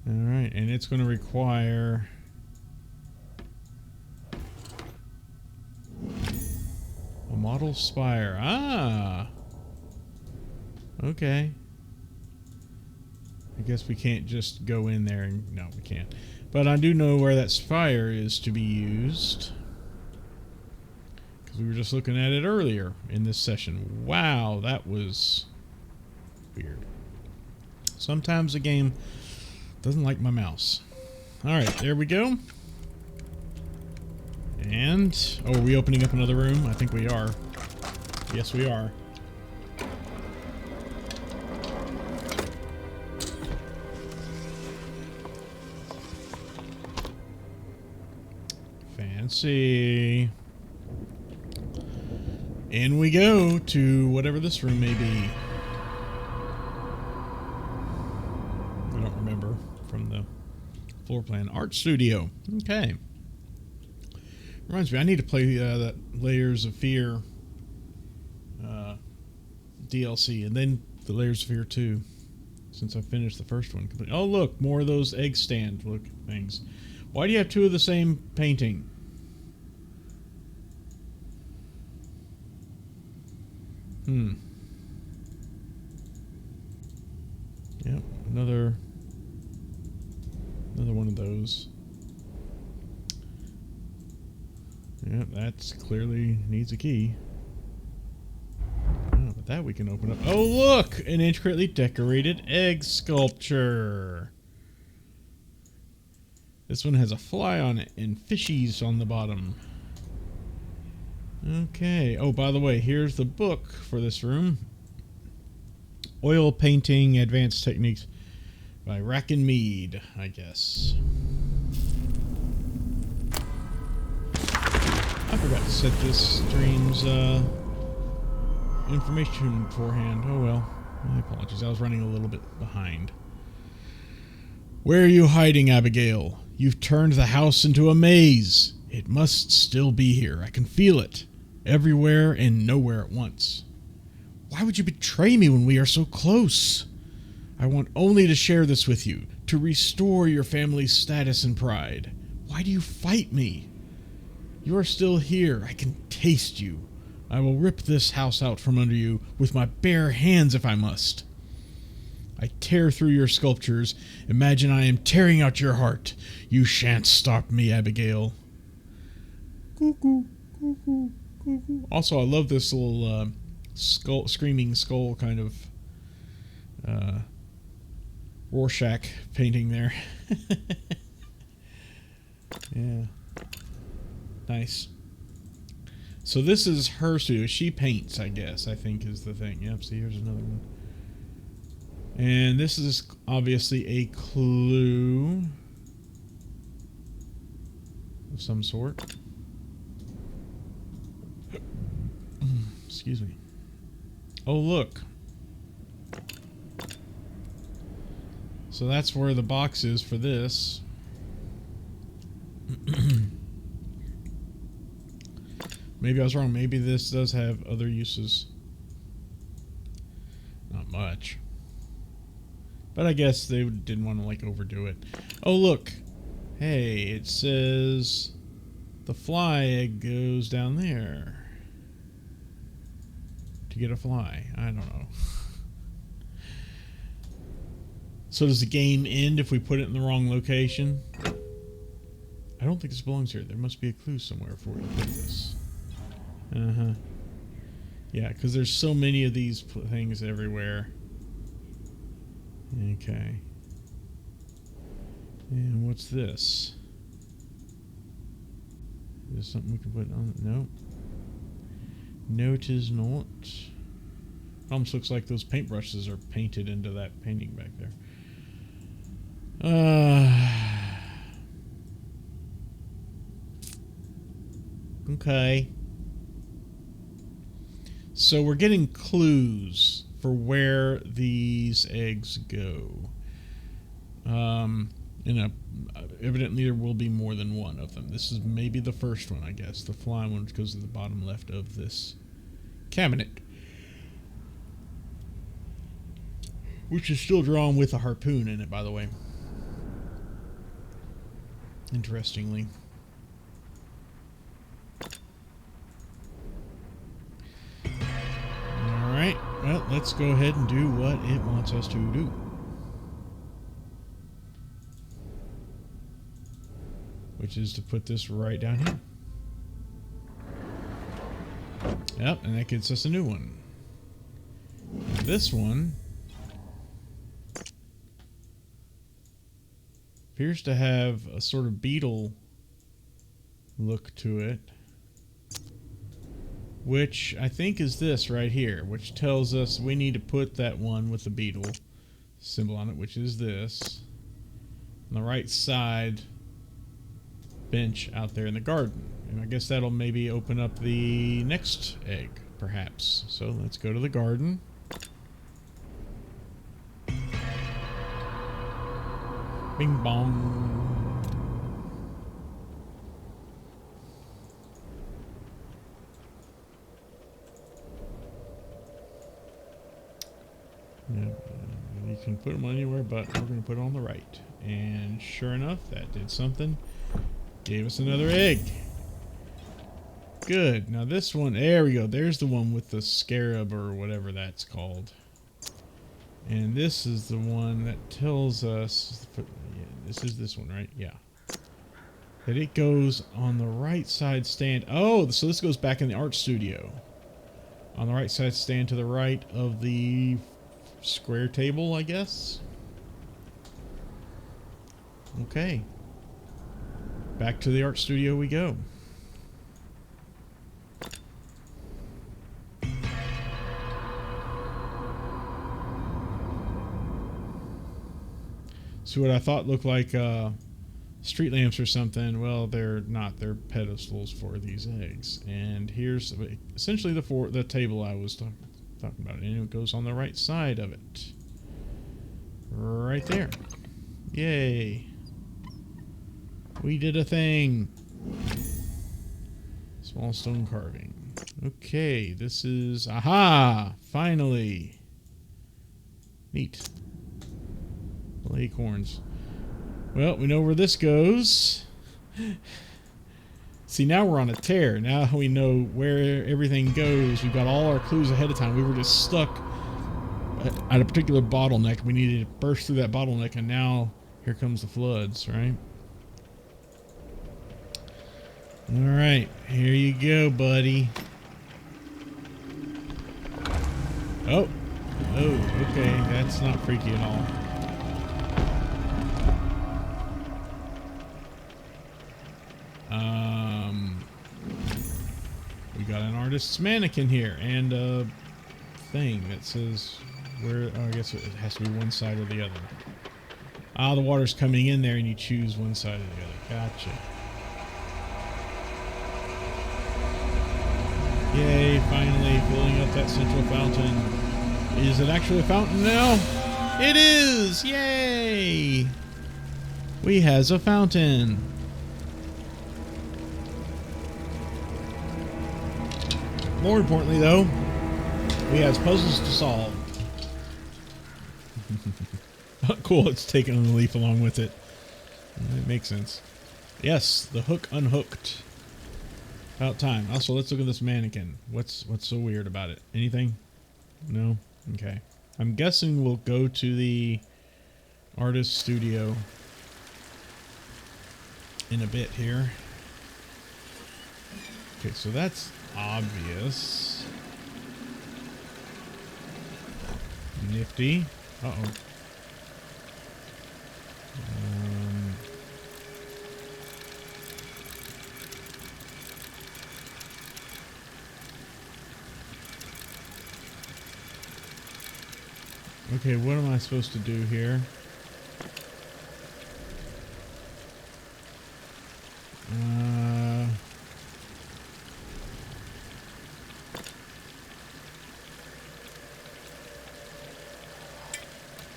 Alright, and it's going to require a model spire. Ah! Okay. I guess we can't just go in there and... No, we can't. But I do know where that spire is to be used. Because we were just looking at it earlier in this session. Wow, that was weird. Sometimes the game doesn't like my mouse. Alright, there we go. And... oh, are we opening up another room? I think we are. Yes, we are. Fancy. In we go to whatever this room may be. I don't remember from the floor plan. Art studio. Okay. Reminds me, I need to play that Layers of Fear DLC, and then the Layers of Fear 2, since I finished the first one. Oh, look, more of those egg stand look things. Why do you have two of the same painting? Yep, another one of those. Yep, that's clearly needs a key. Oh, but that we can open up. Oh, look! An intricately decorated egg sculpture. This one has a fly on it and fishies on the bottom. Okay. Oh, by the way, here's the book for this room. Oil Painting Advanced Techniques by Rack and Mead, I guess. I forgot to set this stream's information beforehand. Oh well. My apologies. I was running a little bit behind. Where are you hiding, Abigail? You've turned the house into a maze. It must still be here. I can feel it. Everywhere and nowhere at once. Why would you betray me when we are so close? I want only to share this with you, to restore your family's status and pride. Why do you fight me? You are still here. I can taste you. I will rip this house out from under you with my bare hands if I must. I tear through your sculptures. Imagine I am tearing out your heart. You shan't stop me, Abigail. Cuckoo, cuckoo, cuckoo. Also, I love this little screaming skull kind of Rorschach painting there. Yeah. Nice. So this is her studio. She paints, I guess, I think is the thing. Yep, see, here's another one. And this is obviously a clue of some sort. Excuse me. Oh, look. So that's where the box is for this. Maybe I was wrong. Maybe this does have other uses. Not much. But I guess they didn't want to, like, overdo it. Oh, look. Hey, it says the fly egg goes down there. To get a fly. I don't know. So does the game end if we put it in the wrong location? I don't think this belongs here. There must be a clue somewhere for where to put this. Uh-huh. Yeah, because there's so many of these things everywhere. Okay. And what's this? Is this something we can put on? No. No, it is not. Almost looks like those paintbrushes are painted into that painting back there. Okay. So we're getting clues for where these eggs go. Evidently there will be more than one of them. This is maybe the first one, I guess. The flying one goes to the bottom left of this cabinet, which is still drawn with a harpoon in it, by the way. Interestingly. Alright, well, let's go ahead and do what it wants us to do. Which is to put this right down here. Yep, and that gets us a new one. And this one appears to have a sort of beetle look to it, which I think is this right here, which tells us we need to put that one with the beetle symbol on it, which is this, on the right side bench out there in the garden. And I guess that'll maybe open up the next egg, perhaps. So let's go to the garden. Bing bong. Yeah, you can put them anywhere, but we're going to put it on the right. And sure enough, that did something. Gave us another egg. Good. Now this one, there we go. There's the one with the scarab or whatever that's called. And this is the one that tells us, yeah, this is this one, right? Yeah. That it goes on the right side stand. Oh, so this goes back in the art studio. On the right side stand to the right of the square table, I guess. Okay. Back to the art studio we go. So what I thought looked like street lamps or something, well, they're not. They're pedestals for these eggs. And here's essentially the table I was talking about. And it goes on the right side of it. Right there. Yay. We did a thing. Small stone carving. Okay, this is... Aha! Finally! Neat. Acorns. Well, we know where this goes. See, now we're on a tear. Now we know where everything goes. We've got all our clues ahead of time. We were just stuck at a particular bottleneck. We needed to burst through that bottleneck, and now here comes the floods, right? Alright, here you go, buddy. Oh, okay, that's not freaky at all. We got an artist's mannequin here, and a thing that says where, oh, I guess it has to be one side or the other. Ah, the water's coming in there and you choose one side or the other. Gotcha. Yay, finally filling up that central fountain. Is it actually a fountain now? It is! Yay! We has a fountain. More importantly, though, we has puzzles to solve. Cool, it's taking the leaf along with it. That makes sense. Yes, the hook unhooked. About time. Also, let's look at this mannequin. What's so weird about it? Anything? No? Okay. I'm guessing we'll go to the artist studio in a bit here. Okay, so that's obvious. Nifty. Uh-oh. Okay, what am I supposed to do here?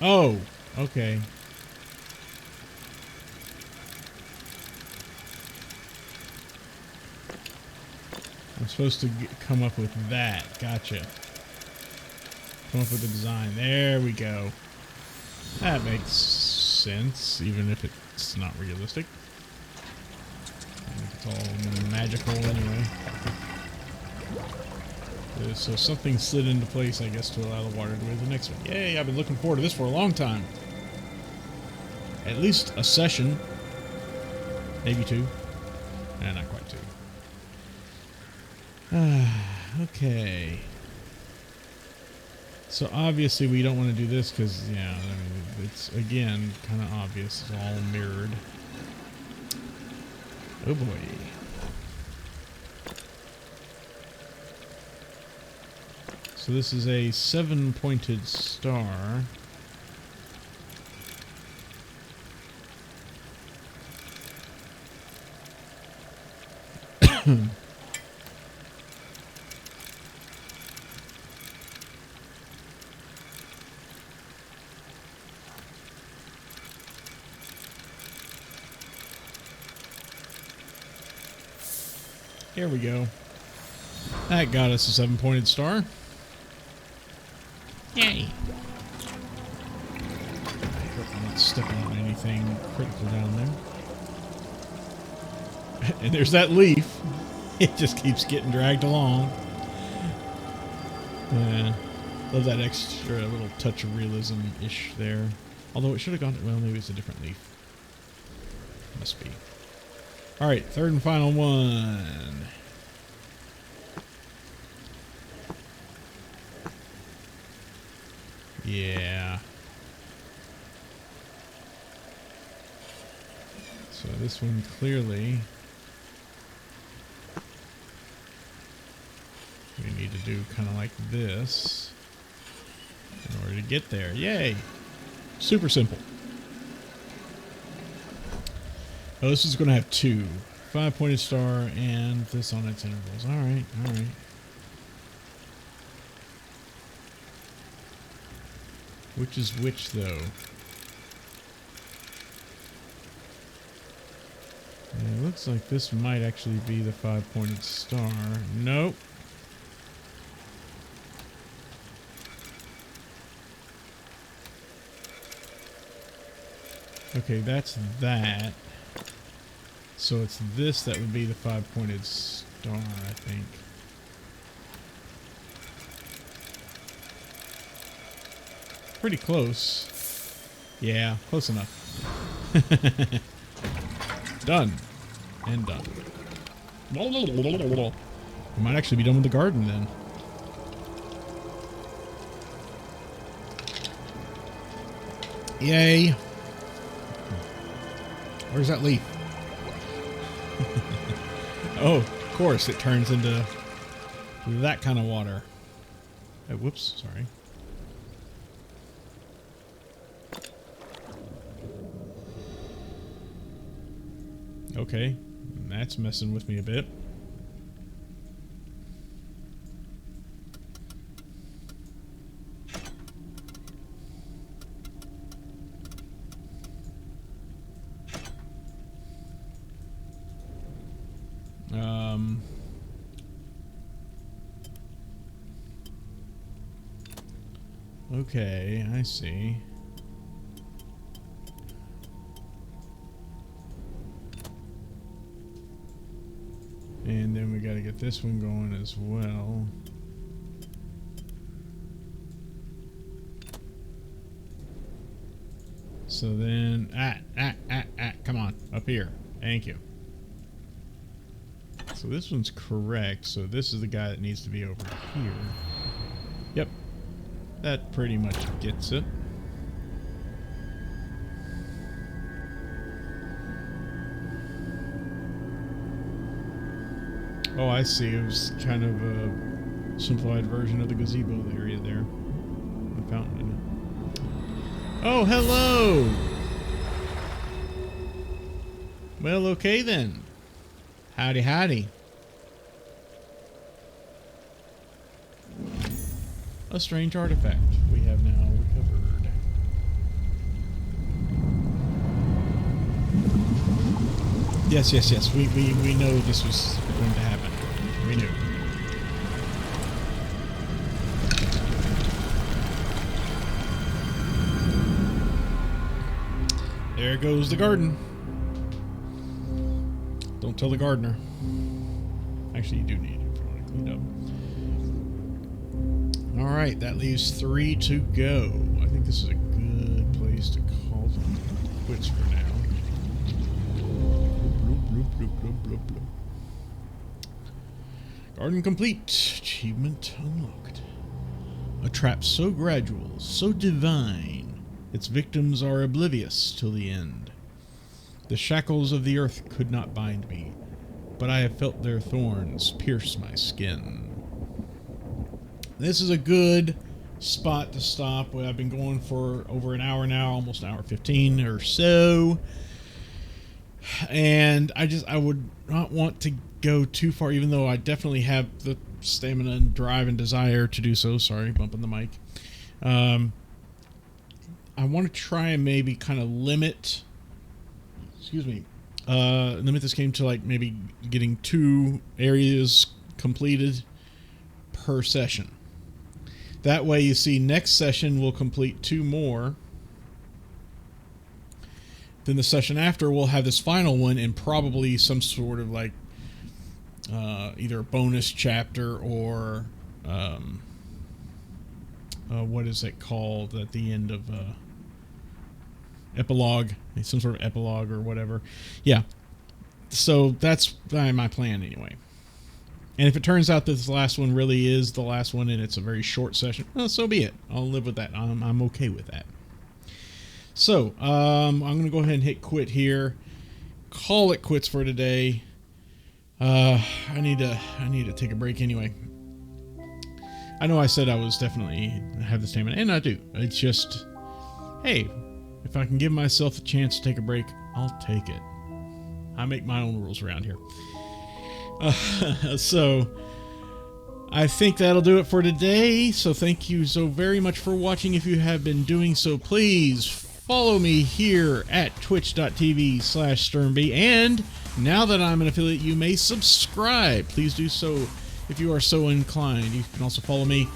Oh, okay. I'm supposed to come up with that. Gotcha. Come up with a design. There we go. That makes sense, even if it's not realistic. I think it's all magical anyway. So something slid into place, I guess, to allow the water to go to the next one. Yay, I've been looking forward to this for a long time. At least a session. Maybe two. Not quite two. Okay. So obviously we don't want to do this because, yeah, I mean, it's, again, kind of obvious. It's all mirrored. Oh boy. So this is a 7-pointed star. Here we go. That got us a 7-pointed star. Yay! I hope I'm not stepping on anything critical down there. And there's that leaf. It just keeps getting dragged along. Yeah. Love that extra little touch of realism-ish there. Although it should have gone to, well, maybe it's a different leaf. Must be. Alright, third and final one. Yeah. So this one clearly we need to do kind of like this in order to get there. Yay! Super simple. Oh, this is going to have two. 5-pointed star and this on its intervals. Alright, alright. Which is which, though? Yeah, it looks like this might actually be the 5-pointed star. Nope. Okay, that's that. So it's this that would be the 5-pointed star, I think. Pretty close. Yeah, close enough. Done. And done. We might actually be done with the garden then. Yay. Where's that leaf? Oh, of course, it turns into that kind of water. Oh, whoops, sorry. Okay, that's messing with me a bit. Okay, I see. And then we got to get this one going as well. So then, come on, up here. Thank you. So this one's correct. So this is the guy that needs to be over here. Yep. That pretty much gets it. Oh, I see. It was kind of a simplified version of the gazebo area there. The fountain. Oh, hello! Well, okay then. Howdy, howdy. A strange artifact we have now recovered. Yes, yes, yes. We know this was going to happen. We knew. There goes the garden. Don't tell the gardener. Actually, you do need it if you want to clean up. Alright, that leaves 3 to go. I think this is a good place to call them quits for now. Bloop, bloop, bloop, bloop, bloop, bloop. Garden complete. Achievement unlocked. A trap so gradual, so divine, its victims are oblivious till the end. The shackles of the earth could not bind me, but I have felt their thorns pierce my skin. This is a good spot to stop. I've been going for over an hour now, almost an hour 15 or so. And I would not want to go too far, even though I definitely have the stamina and drive and desire to do so. Sorry, bumping the mic. I want to try and maybe kind of limit this game to like maybe getting 2 areas completed per session. That way, you see, next session we'll complete 2 more. Then the session after we'll have this final one and probably some sort of like either a bonus chapter or what is it called at the end of epilogue, some sort of epilogue or whatever. Yeah, so that's my plan anyway. And if it turns out that this last one really is the last one and it's a very short session, well, so be it. I'll live with that. I'm okay with that. So I'm going to go ahead and hit quit here. Call it quits for today. I need to take a break anyway. I know I said I was definitely have the stamina, and I do. It's just, hey, if I can give myself the chance to take a break, I'll take it. I make my own rules around here. So I think that'll do it for today. So thank you so very much for watching. If you have been doing so, please follow me here at twitch.tv/SturmB. And now that I'm an affiliate, you may subscribe. Please do so if you are so inclined. You can also follow me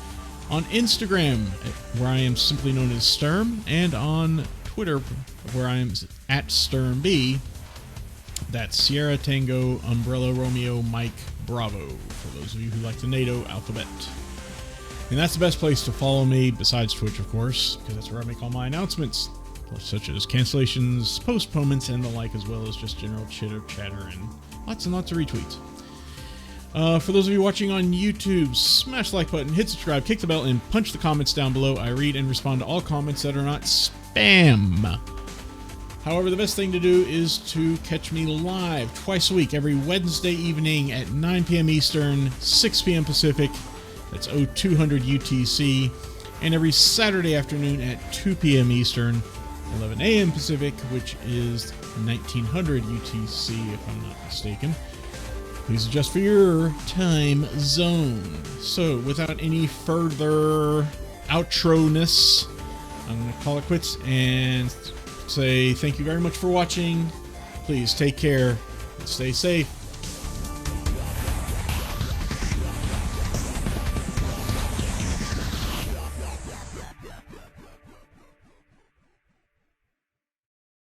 on Instagram, where I am simply known as Sturm, and on Twitter, where I am at SturmB. That's Sierra Tango Umbrella Romeo Mike Bravo, for those of you who like the NATO alphabet. And that's the best place to follow me, besides Twitch, of course, because that's where I make all my announcements, such as cancellations, postponements, and the like, as well as just general chitter chatter and lots of retweets. For those of you watching on YouTube, smash the like button, hit subscribe, kick the bell, and punch the comments down below. I read and respond to all comments that are not spam. However, the best thing to do is to catch me live twice a week, every Wednesday evening at 9 p.m. Eastern, 6 p.m. Pacific, that's 0200 UTC, and every Saturday afternoon at 2 p.m. Eastern, 11 a.m. Pacific, which is 1900 UTC, if I'm not mistaken. Please adjust for your time zone. So, without any further outro-ness, I'm going to call it quits and say thank you very much for watching. Please take care and stay safe.